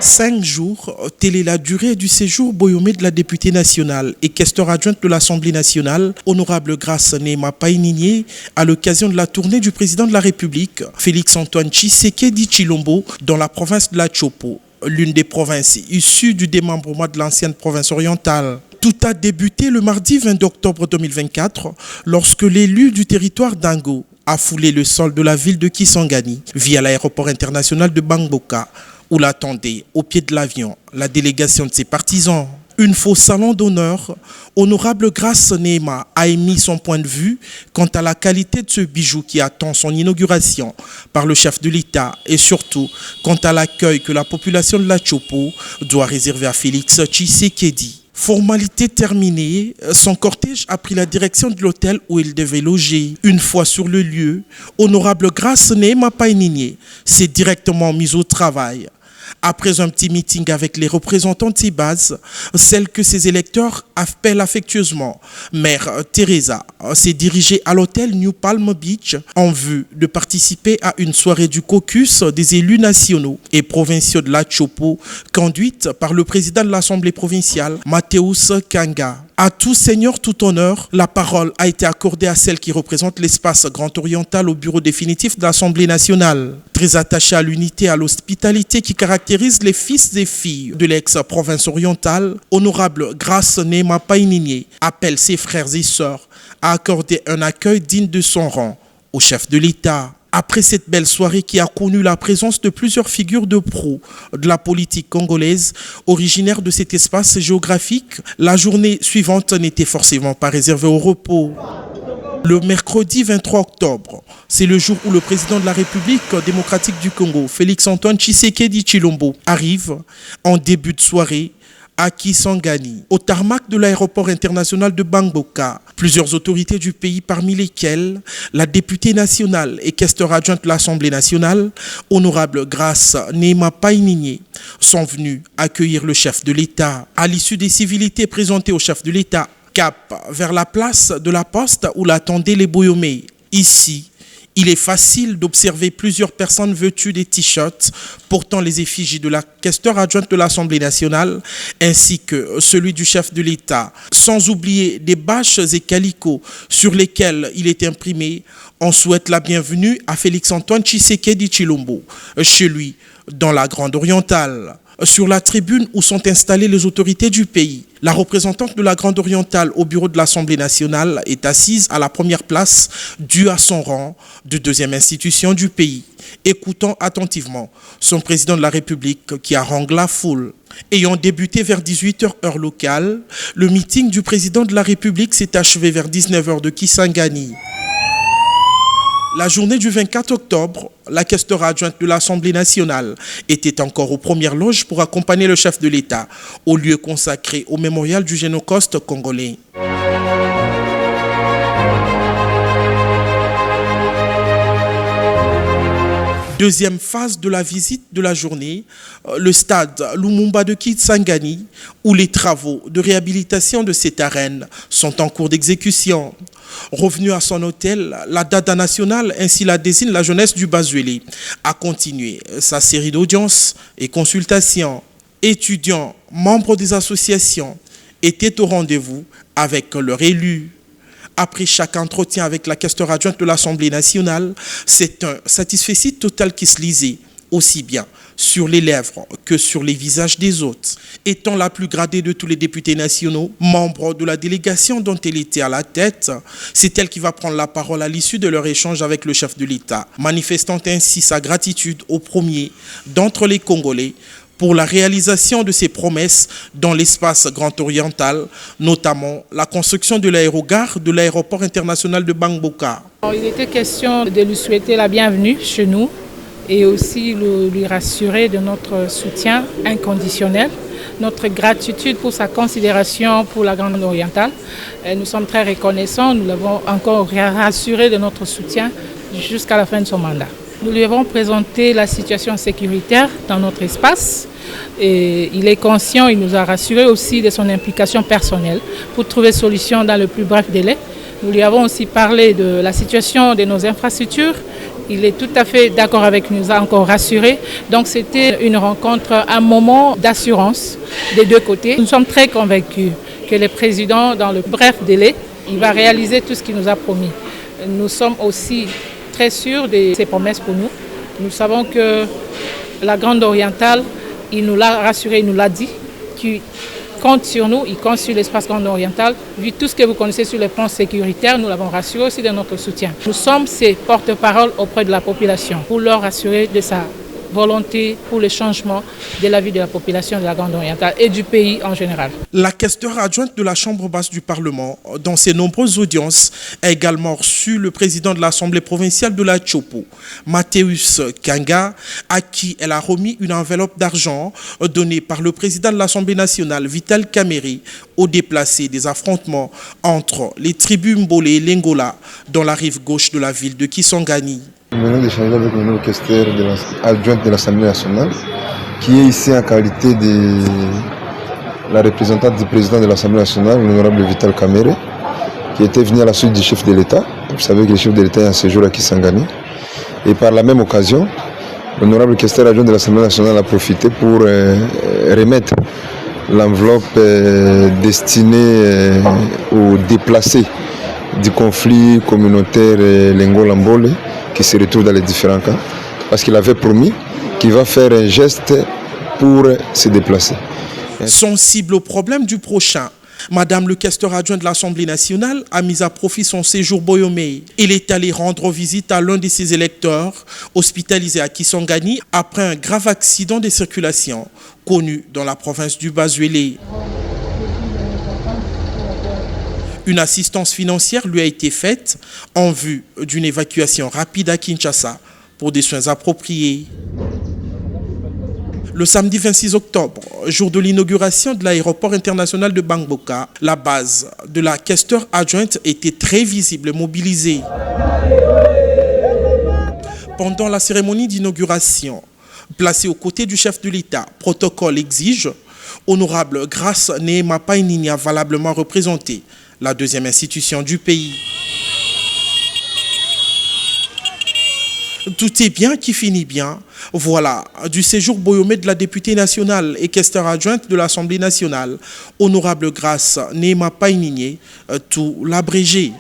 5 jours, telle est la durée du séjour boyomé de la députée nationale et questeur adjointe de l'Assemblée nationale, honorable Grace Nema Paininié, à l'occasion de la tournée du président de la République, Félix-Antoine Tshisekedi Tshilombo, dans la province de la Chopo, l'une des provinces issues du démembrement de l'ancienne province orientale. Tout a débuté le mardi 22 octobre 2024, lorsque l'élu du territoire d'Ango a foulé le sol de la ville de Kisangani via l'aéroport international de Bangboka, où l'attendait, au pied de l'avion, la délégation de ses partisans. Une fois au salon d'honneur, honorable Grace Nema a émis son point de vue quant à la qualité de ce bijou qui attend son inauguration par le chef de l'État et surtout quant à l'accueil que la population de la Chopo doit réserver à Félix Tshisekedi. Formalité terminée, son cortège a pris la direction de l'hôtel où il devait loger. Une fois sur le lieu, honorable Grace Nema Paininié s'est directement mise au travail. Après un petit meeting avec les représentants de ses bases, celle que ses électeurs appellent affectueusement Mère Teresa s'est dirigée à l'hôtel New Palm Beach en vue de participer à une soirée du caucus des élus nationaux et provinciaux de la Chopo, conduite par le président de l'Assemblée provinciale, Mathéus Kanga. À tout seigneur, tout honneur, la parole a été accordée à celle qui représente l'espace grand oriental au bureau définitif de l'Assemblée nationale. Très attachée à l'unité et à l'hospitalité qui caractérise les fils et filles de l'ex-province orientale, honorable Grace Nema Paininié appelle ses frères et sœurs à accorder un accueil digne de son rang au chef de l'État. Après cette belle soirée qui a connu la présence de plusieurs figures de proue de la politique congolaise originaires de cet espace géographique, la journée suivante n'était forcément pas réservée au repos. Le mercredi 23 octobre, c'est le jour où le président de la République démocratique du Congo, Félix-Antoine Tshisekedi Tshilombo, arrive en début de soirée à Kisangani, au tarmac de l'aéroport international de Bangboka. Plusieurs autorités du pays, parmi lesquelles la députée nationale et questeur adjointe de l'Assemblée nationale, honorable Grace Nema Paininié, sont venues accueillir le chef de l'État. À l'issue des civilités présentées au chef de l'État, cap vers la place de la Poste où l'attendaient les Boyomé. Ici, il est facile d'observer plusieurs personnes vêtues des t-shirts portant les effigies de la questeur adjointe de l'Assemblée nationale ainsi que celui du chef de l'État, sans oublier des bâches et calicots sur lesquels il est imprimé « On souhaite la bienvenue à Félix-Antoine Tshisekedi Tshilombo, chez lui, dans la Grande Orientale ». Sur la tribune où sont installées les autorités du pays, la représentante de la Grande Orientale au bureau de l'Assemblée nationale est assise à la première place due à son rang de deuxième institution du pays, écoutant attentivement son président de la République qui harangue la foule. Ayant débuté vers 18h heure locale, le meeting du président de la République s'est achevé vers 19h de Kisangani. La journée du 24 octobre, la questeur adjointe de l'Assemblée nationale était encore aux premières loges pour accompagner le chef de l'État au lieu consacré au mémorial du Génocide congolais. Deuxième phase de la visite de la journée, le stade Lumumba de Kisangani, où les travaux de réhabilitation de cette arène sont en cours d'exécution. Revenu à son hôtel, la Dada nationale, ainsi la désigne la jeunesse du Bazuélé, a continué sa série d'audiences et consultations. Étudiants, membres des associations, étaient au rendez-vous avec leurs élus. Après chaque entretien avec la questeur adjointe de l'Assemblée nationale, c'est un satisfecit total qui se lisait, aussi bien sur les lèvres que sur les visages des autres. Étant la plus gradée de tous les députés nationaux, membre de la délégation dont elle était à la tête, c'est elle qui va prendre la parole à l'issue de leur échange avec le chef de l'État, manifestant ainsi sa gratitude au premier d'entre les Congolais pour la réalisation de ses promesses dans l'espace grand oriental, notamment la construction de l'aérogare de l'aéroport international de Bangboka. Il était question de lui souhaiter la bienvenue chez nous et aussi lui rassurer de notre soutien inconditionnel, notre gratitude pour sa considération pour la Grande Orientale. Et nous sommes très reconnaissants, nous l'avons encore rassuré de notre soutien jusqu'à la fin de son mandat. Nous lui avons présenté la situation sécuritaire dans notre espace et il est conscient, il nous a rassuré aussi de son implication personnelle pour trouver solution dans le plus bref délai Nous lui avons aussi parlé de la situation de nos infrastructures. Il est tout à fait d'accord avec nous, a encore rassuré. Donc c'était une rencontre, un moment d'assurance des deux côtés. Nous sommes très convaincus que le président, dans le bref délai, il va réaliser tout ce qu'il nous a promis. Nous sommes aussi très sûrs de ses promesses pour nous. Nous savons que la Grande Orientale, il nous l'a rassuré, il nous l'a dit, qu'il compte sur nous, il compte sur l'espace Grande Orientale. Vu tout ce que vous connaissez sur le plan sécuritaire, nous l'avons rassuré aussi de notre soutien. Nous sommes ses porte-parole auprès de la population pour leur rassurer de sa volonté pour le changement de la vie de la population de la Grande Orientale et du pays en général. La questeur adjointe de la Chambre basse du Parlement, dans ses nombreuses audiences, a également reçu le président de l'Assemblée provinciale de la Tchopo, Mathéus Kanga, à qui elle a remis une enveloppe d'argent donnée par le président de l'Assemblée nationale, Vital Kamerhe, aux déplacés des affrontements entre les tribus Mbole et Lengola dans la rive gauche de la ville de Kisangani. Nous venons d'échanger avec le nouveau questeur adjointe de l'Assemblée nationale, qui est ici en qualité de la représentante du président de l'Assemblée nationale, l'honorable Vital Kamerhe, qui était venu à la suite du chef de l'État. Vous savez que le chef de l'État est en séjour à Kisangani. Et par la même occasion, l'honorable questeur adjoint de l'Assemblée nationale a profité pour remettre l'enveloppe destinée aux déplacés du conflit communautaire Lengola-Mbole, qui se retrouve dans les différents camps, parce qu'il avait promis qu'il va faire un geste pour se déplacer. Sensible au problème du prochain, Madame le questeur adjoint de l'Assemblée nationale a mis à profit son séjour Boyomé. Il est allé rendre visite à l'un de ses électeurs, hospitalisé à Kisangani après un grave accident de circulation connu dans la province du Bas-Uélé. Une assistance financière lui a été faite en vue d'une évacuation rapide à Kinshasa pour des soins appropriés. Le samedi 26 octobre, jour de l'inauguration de l'aéroport international de Bangboka, la base de la questeur adjointe était très visible et mobilisée. Pendant la cérémonie d'inauguration, placée aux côtés du chef de l'État, protocole exige, honorable Grace Nehema Painini a valablement représenté la deuxième institution du pays. Tout est bien qui finit bien. Voilà, du séjour Boyomé de la députée nationale et questeur adjointe de l'Assemblée nationale, honorable Grace Nehema Painini, tout l'abrégé.